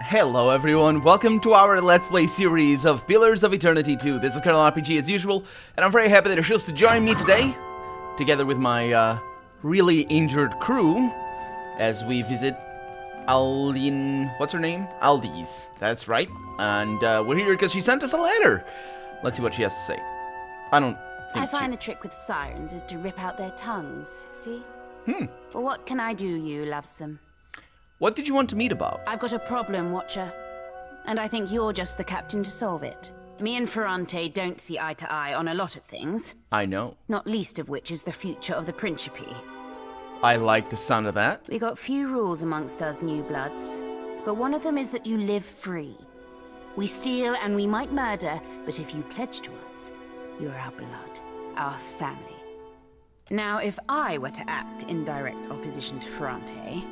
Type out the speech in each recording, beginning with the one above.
Hello everyone, welcome to our Let's Play series of Pillars of Eternity 2. This is Colonel RPG as usual, and I'm very happy that you're chose to join me today, together with my really injured crew, as we visit what's her name? Aldi's, that's right. And we're here because she sent us a letter. Let's see what she has to say. I find the trick with sirens is to rip out their tongues, see? Well, what can I do, you lovesome? What did you want to meet about? I've got a problem, Watcher. And I think you're just the captain to solve it. Me and Ferrante don't see eye to eye on a lot of things. I know. Not least of which is the future of the Principe. I like the sound of that. We got few rules amongst us new bloods, but one of them is that you live free. We steal and we might murder, but if you pledge to us, you're our blood, our family. Now, if I were to act in direct opposition to Ferrante,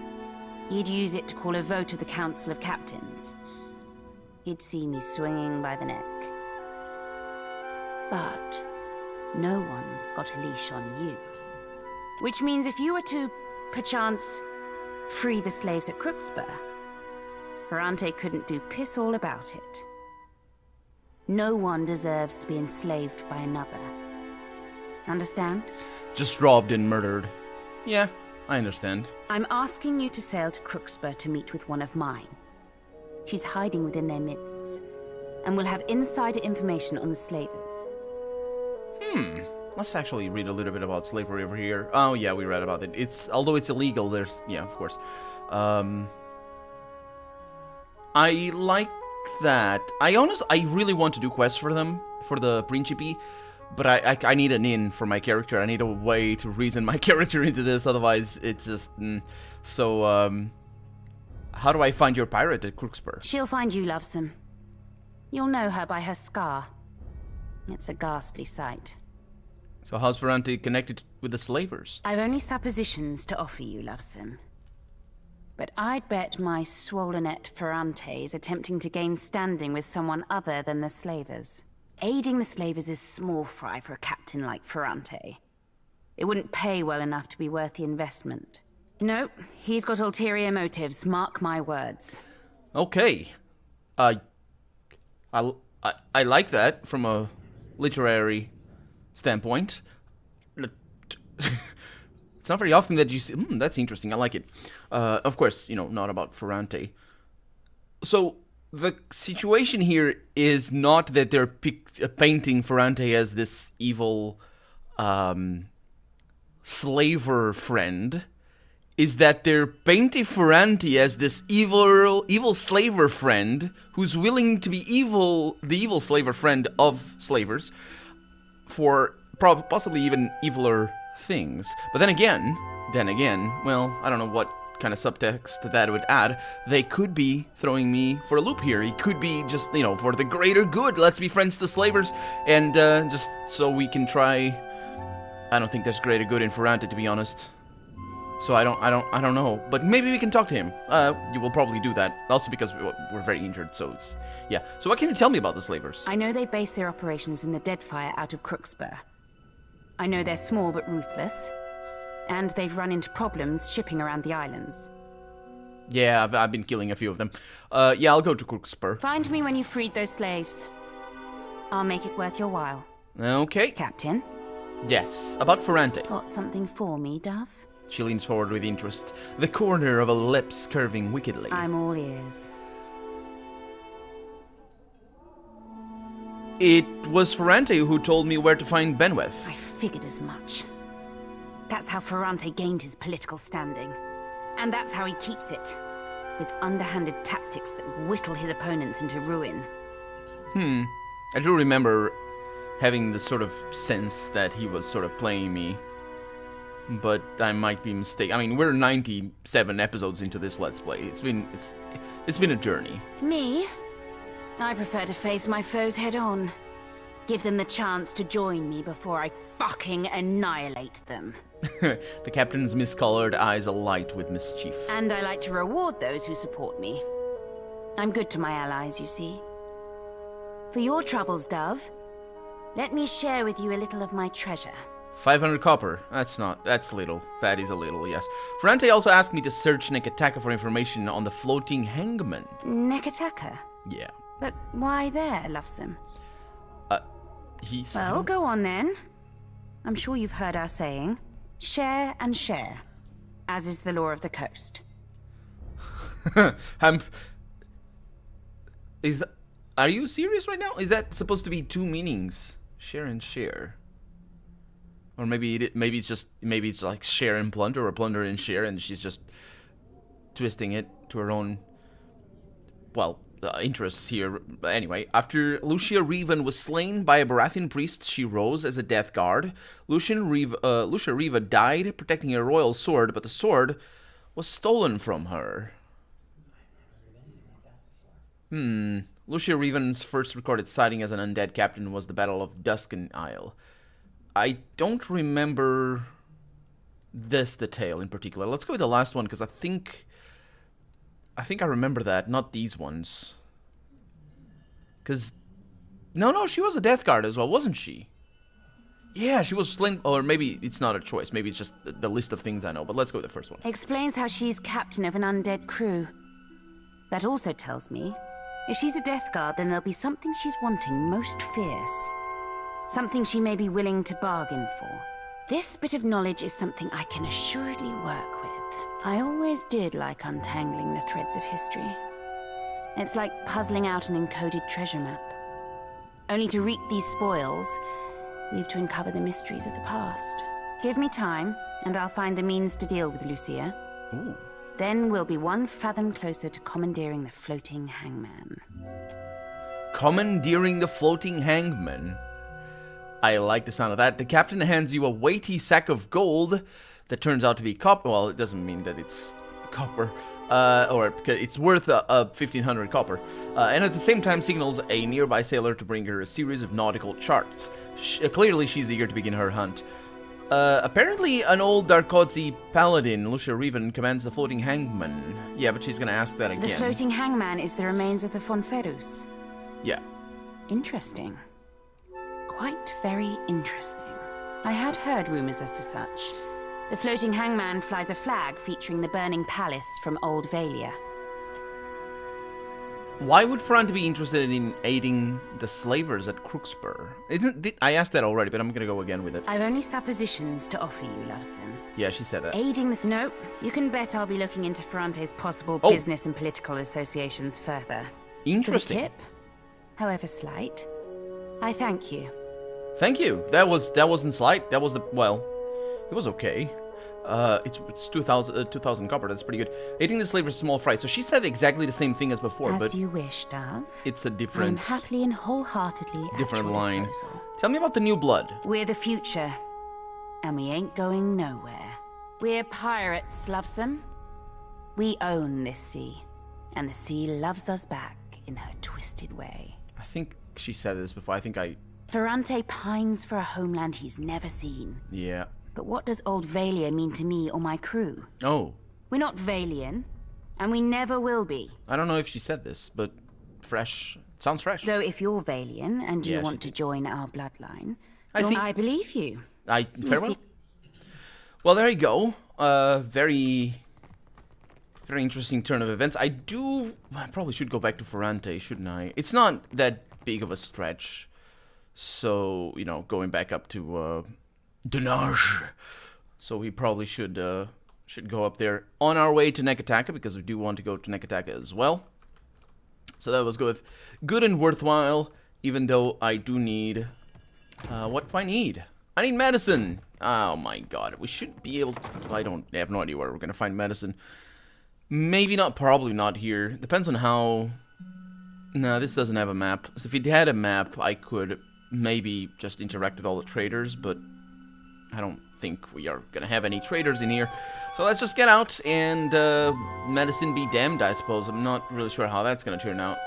he'd use it to call a vote of the Council of Captains. He'd see me swinging by the neck. But no one's got a leash on you. Which means if you were to, perchance, free the slaves at Crookspur, Ferrante couldn't do piss all about it. No one deserves to be enslaved by another. Understand? Just robbed and murdered. Yeah, I understand. I'm asking you to sail to Crookspur to meet with one of mine. She's hiding within their midst, and will have insider information on the slavers. Let's actually read a little bit about slavery over here. Oh yeah, we read about it. Although it's illegal, yeah, of course. I like that. I really want to do quests for them, for the Principe, but I need an in for my character. I need a way to reason my character into this, otherwise it's just... So, how do I find your pirate at Crookspur? She'll find you, lovesome. You'll know her by her scar. It's a ghastly sight. So how's Ferrante connected with the slavers? I've only suppositions to offer you, lovesome. But I'd bet my swollenette Ferrante is attempting to gain standing with someone other than the slavers. Aiding the slavers is small fry for a captain like Ferrante. It wouldn't pay well enough to be worth the investment. Nope, he's got ulterior motives, mark my words. Okay. I like that from a literary standpoint. It's not very often that you see... that's interesting, I like it. Of course, not about Ferrante. So, the situation here is not that they're painting Ferrante as this evil slaver friend. Is that they're painting Ferrante as this evil slaver friend who's willing to be the evil slaver friend of slavers for possibly even eviler things. But then again, well, I don't know what kind of subtext that would add. They could be throwing me for a loop here. It could be just, for the greater good. Let's be friends to slavers, and just so we can try. I don't think there's greater good in Ferrante, to be honest. So I don't know. But maybe we can talk to him. You will probably do that. Also because we're very injured, so it's... Yeah. So what can you tell me about the slavers? I know they base their operations in the Deadfire out of Crookspur. I know they're small but ruthless. And they've run into problems shipping around the islands. Yeah, I've been killing a few of them. Yeah, I'll go to Crookspur. Find me when you freed those slaves. I'll make it worth your while. Okay. Captain? Yes, about Ferrante. Got something for me, Dove? She leans forward with interest, the corner of her lips curving wickedly. I'm all ears. It was Ferrante who told me where to find Benweth. I figured as much. That's how Ferrante gained his political standing. And that's how he keeps it. With underhanded tactics that whittle his opponents into ruin. I do remember having the sort of sense that he was sort of playing me. But I might be mistaken. I mean, we're 97 episodes into this Let's Play. It's been a journey. Me? I prefer to face my foes head on. Give them the chance to join me before I fucking annihilate them. The captain's miscolored eyes alight with mischief. And I like to reward those who support me. I'm good to my allies, you see. For your troubles, Dove, let me share with you a little of my treasure. 500 copper. That's little. That is a little, yes. Ferrante also asked me to search Nekataka for information on the Floating Hangman. Nekataka? Yeah. But why there, Lovesome? He's... Well, go on then. I'm sure you've heard our saying. Share and share. As is the law of the coast. Are you serious right now? Is that supposed to be two meanings? Share and share. Or maybe it's like share and plunder, or plunder and share, and she's just twisting it to her own, well, interests here. Anyway, after Lucia Revan was slain by a Baratheon priest, she rose as a death guard. Lucia Riva died protecting a royal sword, but the sword was stolen from her. Lucia Revan's first recorded sighting as an undead captain was the Battle of Duskin Isle. I don't remember this detail in particular. Let's go with the last one, because I think I remember that, not these ones. Because... No, she was a death guard as well, wasn't she? Yeah, she was slain... Or maybe it's not a choice. Maybe it's just the list of things I know. But let's go with the first one. Explains how she's captain of an undead crew. That also tells me, if she's a death guard, then there'll be something she's wanting most fierce. Something she may be willing to bargain for. This bit of knowledge is something I can assuredly work with. I always did like untangling the threads of history. It's like puzzling out an encoded treasure map. Only to reap these spoils, we've to uncover the mysteries of the past. Give me time, and I'll find the means to deal with Lucia. Ooh. Then we'll be one fathom closer to commandeering the Floating Hangman. Commandeering the Floating Hangman. I like the sound of that. The captain hands you a weighty sack of gold that turns out to be copper. Well, it doesn't mean that it's copper. Or it's worth 1,500 copper. And at the same time signals a nearby sailor to bring her a series of nautical charts. Clearly she's eager to begin her hunt. Apparently an old Darkozi paladin, Lucia Revan, commands the Floating Hangman. Yeah, but she's gonna ask that again. The Floating Hangman is the remains of the Fonferus. Yeah. Interesting. Quite very interesting. I had heard rumors as to such. The Floating Hangman flies a flag featuring the burning palace from Old Valia. Why would Ferrante be interested in aiding the slavers at Crookspur? I asked that already, but I'm gonna go again with it. I've only suppositions to offer you, Loveson. Yeah, she said that. Aiding this... No, you can bet I'll be looking into Ferrante's possible business and political associations further. Interesting. For the tip, however slight, I thank you. Thank you. That wasn't slight. That was well, it was okay. It's 2,000 copper. That's pretty good. Aiding the slave is a small fry. So she said exactly the same thing as before, but as you wish, Dove. It's a different. I'm happily and wholeheartedly different at your line. disposal. Tell me about the new blood. We're the future, and we ain't going nowhere. We're pirates, Lovesome. We own this sea, and the sea loves us back in her twisted way. I think she said this before. Ferrante pines for a homeland he's never seen. Yeah. But what does Old Valia mean to me or my crew? Oh. We're not Valian, and we never will be. I don't know if she said this, but fresh. It sounds fresh. Though if you're Valian and you want to join our bloodline, I believe you. Very well. Well, there you go. Very interesting turn of events. I probably should go back to Ferrante, shouldn't I? It's not that big of a stretch. So, going back up to Denarge. So we probably should go up there on our way to Nekataka, because we do want to go to Nekataka as well. So that was good and worthwhile, even though I do need... what do I need? I need medicine! Oh my god, we should be able to... I have no idea where we're going to find medicine. Maybe not, probably not here. Depends on how... No, this doesn't have a map. So if it had a map, I could maybe just interact with all the traders, but I don't think we are gonna have any traders in here. So let's just get out and medicine be damned, I suppose. I'm not really sure how that's gonna turn out.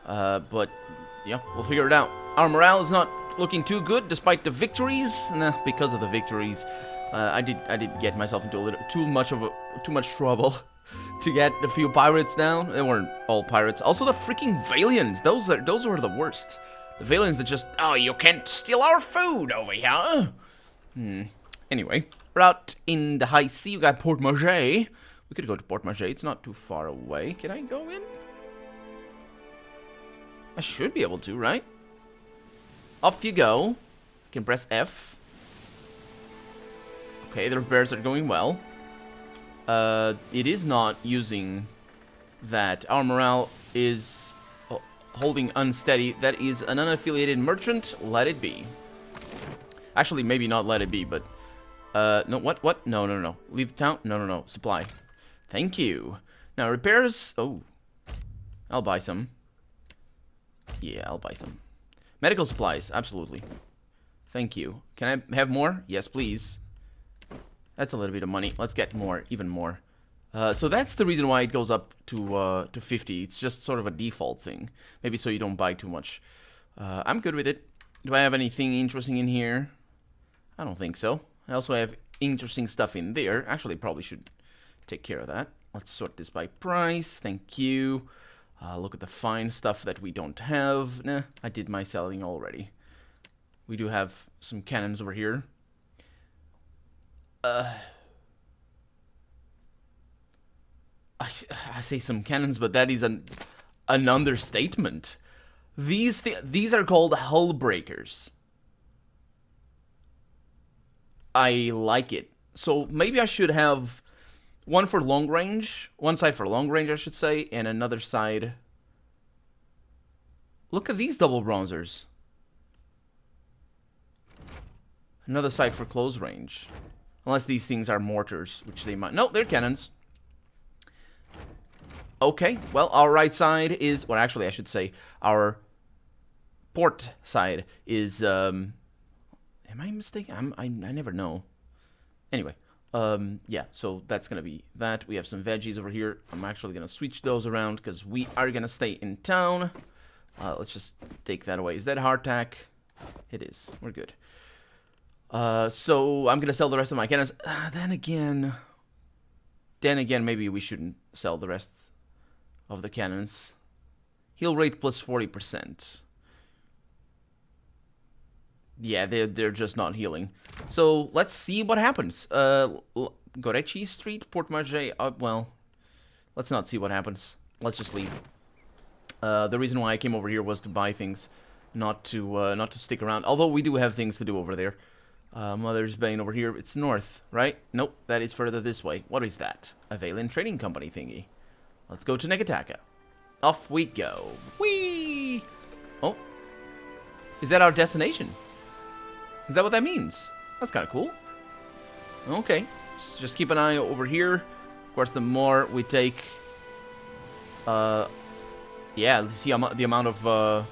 But yeah, we'll figure it out. Our morale is not looking too good despite the victories. Nah, because of the victories, I did get myself into a little too much trouble to get a few pirates down. They weren't all pirates. Also the freaking Valians. Those were the worst. The Valians that just, oh, you can't steal our food over here. Anyway, we're out in the high sea. We got Port Marget. We could go to Port Marget. It's not too far away. Can I go in? I should be able to, right? Off you go. You can press F. Okay, the repairs are going well. It is not using that. Our morale is holding unsteady. That is an unaffiliated merchant. Let it be. Actually, maybe not let it be, but... no, what? No. Leave town? No. Supply. Thank you. Now, repairs... Oh. I'll buy some. Yeah, I'll buy some. Medical supplies. Absolutely. Thank you. Can I have more? Yes, please. That's a little bit of money. Let's get more. Even more. So that's the reason why it goes up to 50. It's just sort of a default thing. Maybe so you don't buy too much. I'm good with it. Do I have anything interesting in here? I don't think so. I also have interesting stuff in there. Actually, probably should take care of that. Let's sort this by price. Thank you. Look at the fine stuff that we don't have. Nah, I did my selling already. We do have some cannons over here. I say some cannons, but that is an understatement. These are called hull breakers. I like it. So maybe I should have one for long range, one side for long range, I should say, and another side. Look at these double bronzers. Another side for close range. Unless these things are mortars, which they might. No, they're cannons. Okay, well, our right side is... Well, actually, I should say our port side is... Am I mistaken? I never know. Anyway, yeah, so that's going to be that. We have some veggies over here. I'm actually going to switch those around because we are going to stay in town. Let's just take that away. Is that hardtack? It is. We're good. So I'm going to sell the rest of my cannons. Then again, maybe we shouldn't sell the rest of the cannons. Heal rate plus 40%. Yeah, they're just not healing. So let's see what happens. Gorechi Street, Port Marget. Well, let's not see what happens. Let's just leave. The reason why I came over here was to buy things, not to stick around. Although we do have things to do over there. Mother's Bane over here. It's north, right? Nope, that is further this way. What is that? A Valen Trading Company thingy. Let's go to Negataka. Off we go. Whee! Oh. Is that our destination? Is that what that means? That's kind of cool. Okay. Just keep an eye over here. Of course, the more we take... yeah, let's see the amount of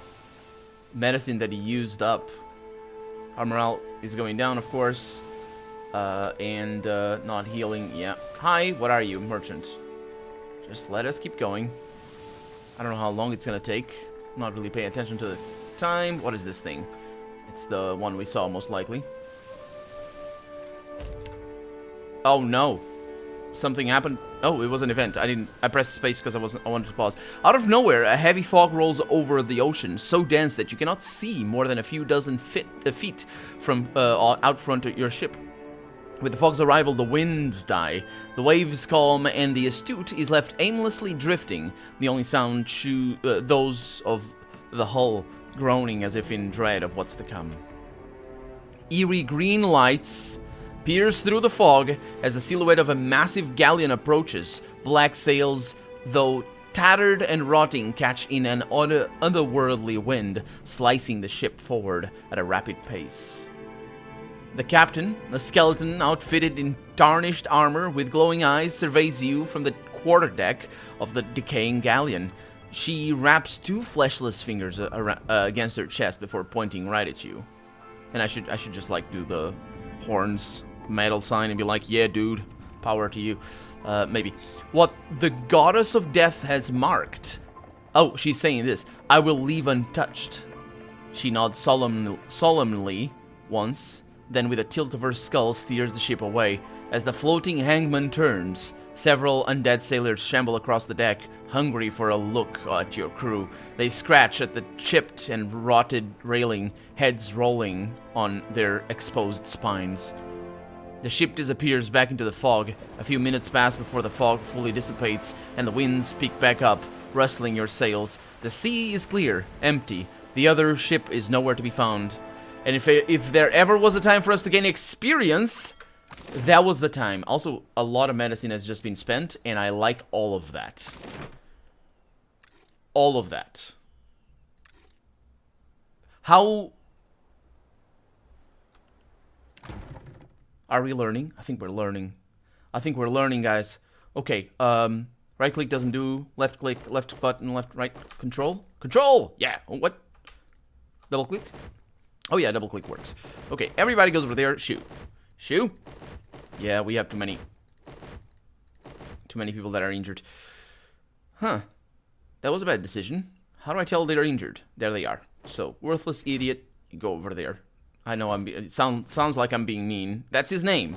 medicine that he used up. Our morale is going down, of course. And not healing. Yeah. Hi, what are you, merchant? Just let us keep going. I don't know how long it's going to take. I'm not really paying attention to the time. What is this thing? It's the one we saw, most likely. Oh, no. Something happened. Oh, it was an event. I pressed space because I wanted to pause. Out of nowhere, a heavy fog rolls over the ocean, so dense that you cannot see more than a few dozen feet from out front of your ship. With the fog's arrival, the winds die, the waves calm, and the Astute is left aimlessly drifting. The only sound those of the hull groaning as if in dread of what's to come. Eerie green lights pierce through the fog as the silhouette of a massive galleon approaches. Black sails, though tattered and rotting, catch in an otherworldly wind, slicing the ship forward at a rapid pace. The captain, a skeleton outfitted in tarnished armor with glowing eyes, surveys you from the quarterdeck of the decaying galleon. She wraps two fleshless fingers against her chest before pointing right at you. And I should just like do the horns metal sign and be like, yeah, dude, power to you. Maybe. What the goddess of death has marked. Oh, she's saying this. I will leave untouched. She nods solemnly once, then with a tilt of her skull steers the ship away. As the floating hangman turns, Several undead sailors shamble across the deck, hungry for a look at your crew. They scratch at the chipped and rotted railing, heads rolling on their exposed spines. The ship disappears back into the fog. A few minutes pass before the fog fully dissipates, and the winds pick back up, rustling your sails. The sea is clear, empty. The other ship is nowhere to be found. And if there ever was a time for us to gain experience, that was the time. Also, a lot of medicine has just been spent, and I like all of that. All of that. How are we learning? I think we're learning. I think we're learning, guys. Okay, right click doesn't do. Left click, left button, left, right, control. Control! Yeah, what? Double click? Oh yeah, double click works. Okay, everybody goes over there. Shoot. Shoot. Yeah, we have too many people that are injured. Huh. That was a bad decision. How do I tell they're injured? There they are. So, worthless idiot, you go over there. I know it sounds like I'm being mean. That's his name.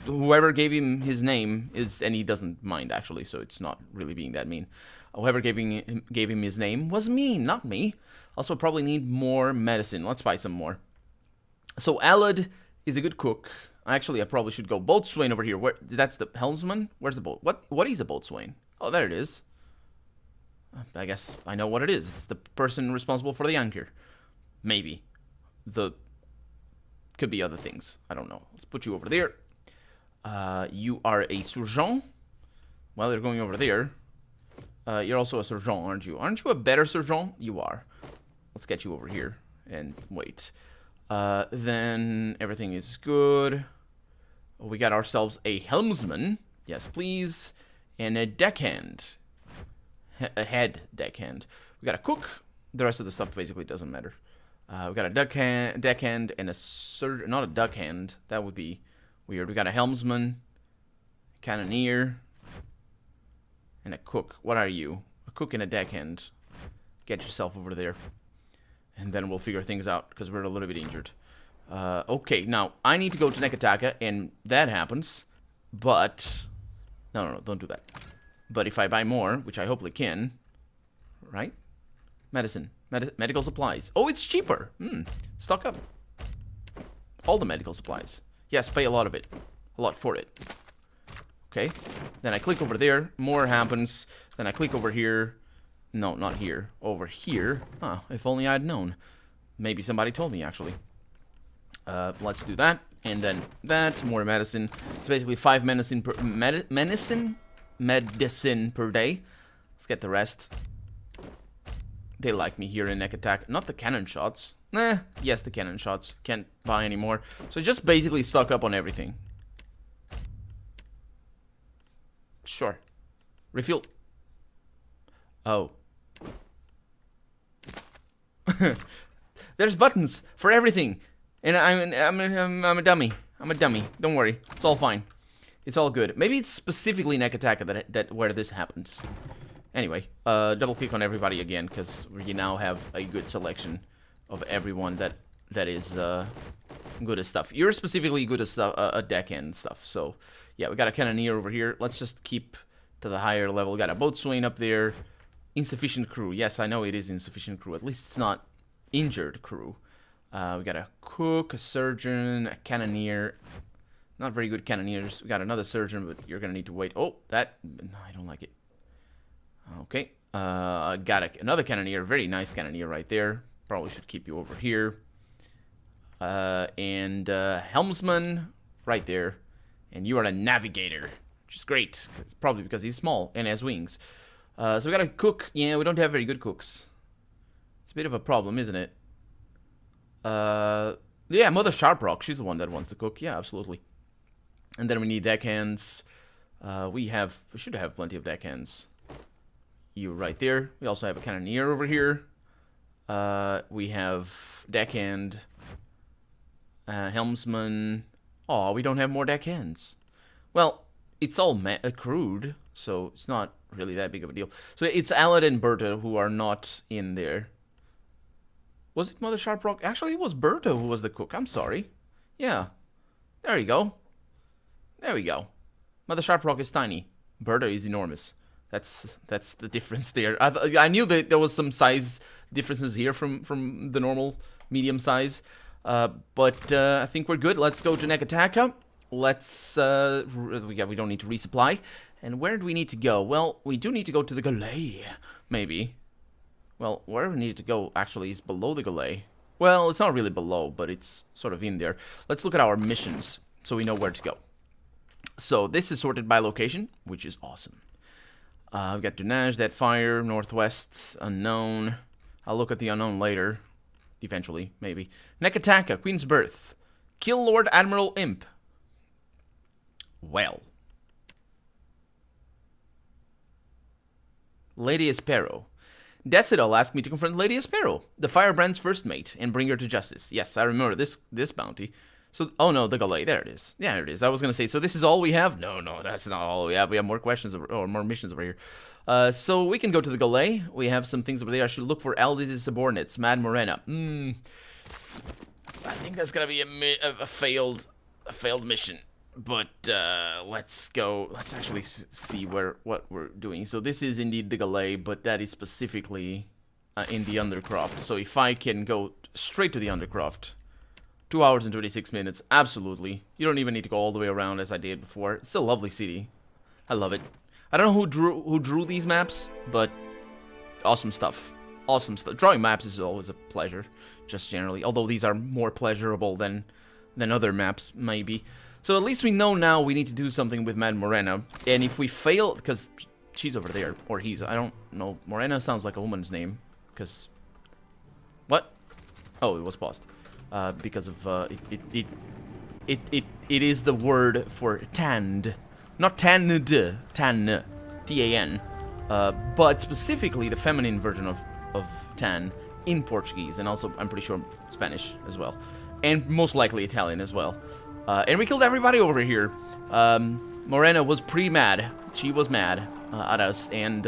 Whoever gave him his name is, and he doesn't mind actually, so it's not really being that mean. Whoever gave him his name was mean, not me. Also, probably need more medicine. Let's buy some more. So, Alad is a good cook. Actually, I probably should go boatswain over here. Where? That's the helmsman? Where's the boat? What is a boatswain? Oh, there it is. I guess I know what it is. It's the person responsible for the anchor. Maybe. Could be other things. I don't know. Let's put you over there. You are a sergeant. Well, you're going over there. You're also a sergeant, aren't you? Aren't you a better sergeant? You are. Let's get you over here and wait. Then everything is good. We got ourselves a helmsman. Yes, please. And a deckhand. A head deckhand. We got a cook. The rest of the stuff basically doesn't matter. We got a deckhand and a not a deckhand. That would be weird. We got a helmsman, cannoneer, and a cook. What are you? A cook and a deckhand. Get yourself over there. And then we'll figure things out, because we're a little bit injured. Okay, now, I need to go to Nekataka, and that happens. But, no, don't do that. But if I buy more, which I hopefully can, right? Medicine. Medical supplies. Oh, it's cheaper. Stock up. All the medical supplies. Yes, pay a lot of it. A lot for it. Okay. Then I click over there. More happens. Then I click over here. No, not here. Over here. Ah, if only I'd known. Maybe somebody told me, actually. Let's do that. And then that. More medicine. It's basically 5 medicine per... Medicine per day. Let's get the rest. They like me here in neck attack. Not the cannon shots. Nah, yes, the cannon shots. Can't buy anymore. So just basically stock up on everything. Sure. Refuel. Oh. There's buttons for everything. And I'm a dummy. I'm a dummy. Don't worry. It's all fine. It's all good. Maybe it's specifically neck attack that where this happens. Anyway, double click on everybody again, because we now have a good selection of everyone that is good at stuff. You're specifically good at stuff, deckhand stuff. So yeah, we got a cannoneer over here. Let's just keep to the higher level. We got a boatswain up there. Insufficient crew. Yes, I know it is insufficient crew. At least it's not injured crew. We got a cook, a surgeon, a cannoneer. Not very good cannoneers. We got another surgeon, but you're gonna need to wait. Oh, that I don't like it. Okay, got another cannoneer, very nice cannoneer right there. Probably should keep you over here. And helmsman right there. And you are a navigator, which is great. It's probably because he's small and has wings. So we got a cook. Yeah, we don't have very good cooks. It's a bit of a problem, isn't it? Yeah, Mother Sharprock, she's the one that wants to cook. Yeah, absolutely. And then we need deckhands. We should have plenty of deckhands. You right there. We also have a cannoneer over here. We have deckhand, helmsman. Oh, we don't have more deckhands. Well, it's all accrued, so it's not really that big of a deal. So it's Alad and Berta who are not in there. Was it Mother Sharprock? Actually, it was Berta who was the cook. I'm sorry. Yeah. There you go. There we go. Mother Sharprock is tiny. Berta is enormous. That's the difference there. I knew that there was some size differences here from the normal medium size. But I think we're good. Let's go to Nekataka. Let's, we don't need to resupply. And where do we need to go? Well, we do need to go to the Galley, maybe. Well, where we need to go, actually, is below the Galley. Well, it's not really below, but it's sort of in there. Let's look at our missions, so we know where to go. So, this is sorted by location, which is awesome. We've got Dunaj, Deadfire, Northwest, Unknown. I'll look at the Unknown later. Eventually, maybe. Nekataka, Queen's Birth. Kill Lord Admiral Imp. Well. Lady Espero. Decidal asked me to confront Lady Espero, the Firebrand's first mate, and bring her to justice. Yes, I remember this bounty. So, oh no, the Galley. There it is. Yeah, there it is. I was gonna say, so this is all we have? No, that's not all we have. We have more questions or more missions over here. So we can go to the Galley. We have some things over there. I should look for Aldis' subordinates. Mad Morena. I think that's gonna be a failed mission. But let's go. Let's actually see what we're doing. So this is indeed the Galley, but that is specifically in the Undercroft. So if I can go straight to the Undercroft, 2 hours and 26 minutes, absolutely. You don't even need to go all the way around as I did before. It's a lovely city. I love it. I don't know who drew these maps, but awesome stuff. Awesome stuff. Drawing maps is always a pleasure, just generally. Although these are more pleasurable than other maps, maybe. So at least we know now we need to do something with Mad Morena. And if we fail, because she's over there, or he's, I don't know. Morena sounds like a woman's name, because... What? Oh, it was paused. Because of, it is the word for tanned. Not tanned, tan, T-A-N. But specifically the feminine version of tan in Portuguese, and also, I'm pretty sure, Spanish as well. And most likely Italian as well. And we killed everybody over here. Morena was pretty mad. She was mad at us, and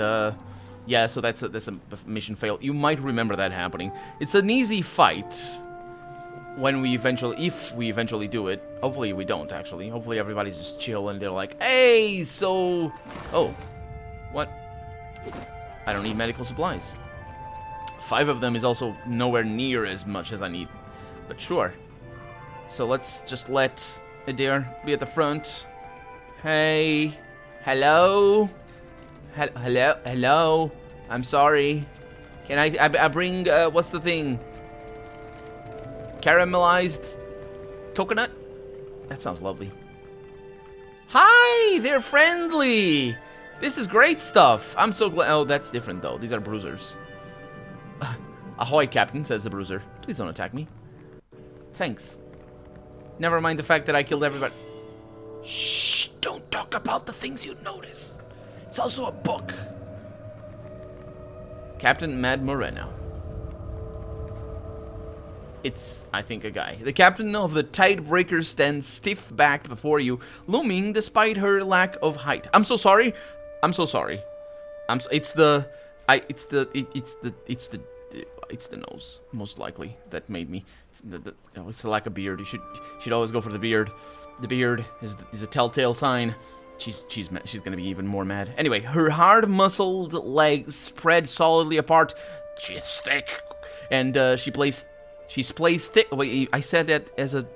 yeah, so that's a mission fail. You might remember that happening. It's an easy fight when we if we eventually do it. Hopefully we don't, actually. Hopefully everybody's just chill and they're like, hey, so... Oh. What? I don't need medical supplies. 5 of them is also nowhere near as much as I need. But sure. So let's just let Adair be at the front. Hey. Hello? Hello? I'm sorry. Can I bring, what's the thing? Caramelized coconut? That sounds lovely. Hi! They're friendly! This is great stuff. I'm so glad. Oh, that's different, though. These are bruisers. Ahoy, Captain, says the bruiser. Please don't attack me. Thanks. Never mind the fact that I killed everybody. Shh! Don't talk about the things you notice. It's also a book. Captain Mad Morena. It's, I think, a guy. The captain of the Tidebreaker stands stiff-backed before you, looming despite her lack of height. I'm so sorry. I'm so sorry. It's the nose, most likely, that made me. It's the lack of beard. You should always go for the beard. The beard is a telltale sign. She's gonna be even more mad. Anyway, her hard-muscled legs spread solidly apart. She's thick, and she plays thick. Wait, I said that as a.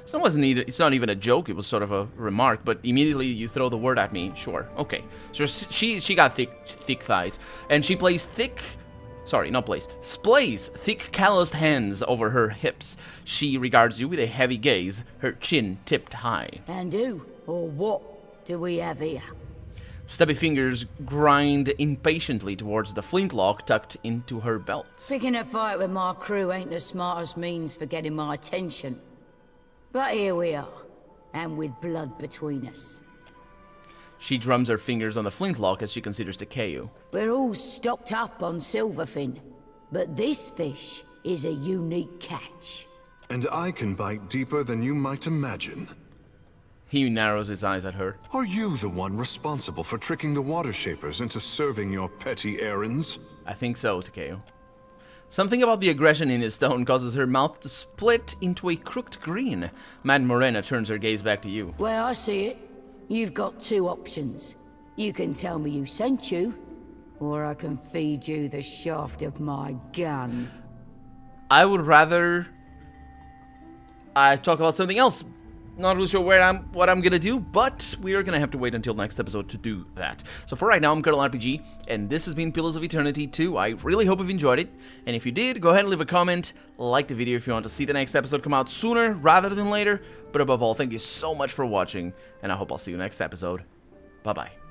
It's not even a joke. It was sort of a remark. But immediately you throw the word at me. Sure, okay. So she got thick thighs, and she plays thick. Sorry, not plays. Splays thick, calloused hands over her hips. She regards you with a heavy gaze, her chin tipped high. And who or what do we have here? Stubby fingers grind impatiently towards the flintlock tucked into her belt. Picking a fight with my crew ain't the smartest means for getting my attention. But here we are, and with blood between us. She drums her fingers on the flintlock as she considers Takeo. We're all stocked up on silverfin, but this fish is a unique catch. And I can bite deeper than you might imagine. He narrows his eyes at her. Are you the one responsible for tricking the Water Shapers into serving your petty errands? I think so, Takeo. Something about the aggression in his tone causes her mouth to split into a crooked grin. Mad Morena turns her gaze back to you. Well, I see it. You've got two options. You can tell me who sent you, or I can feed you the shaft of my gun. I would rather talk about something else. Not really sure what I'm gonna do, but we are gonna have to wait until next episode to do that. So for right now, I'm Colonel RPG, and this has been Pillars of Eternity 2. I really hope you've enjoyed it, and if you did, go ahead and leave a comment, like the video if you want to see the next episode come out sooner rather than later, but above all, thank you so much for watching, and I hope I'll see you next episode. Bye-bye.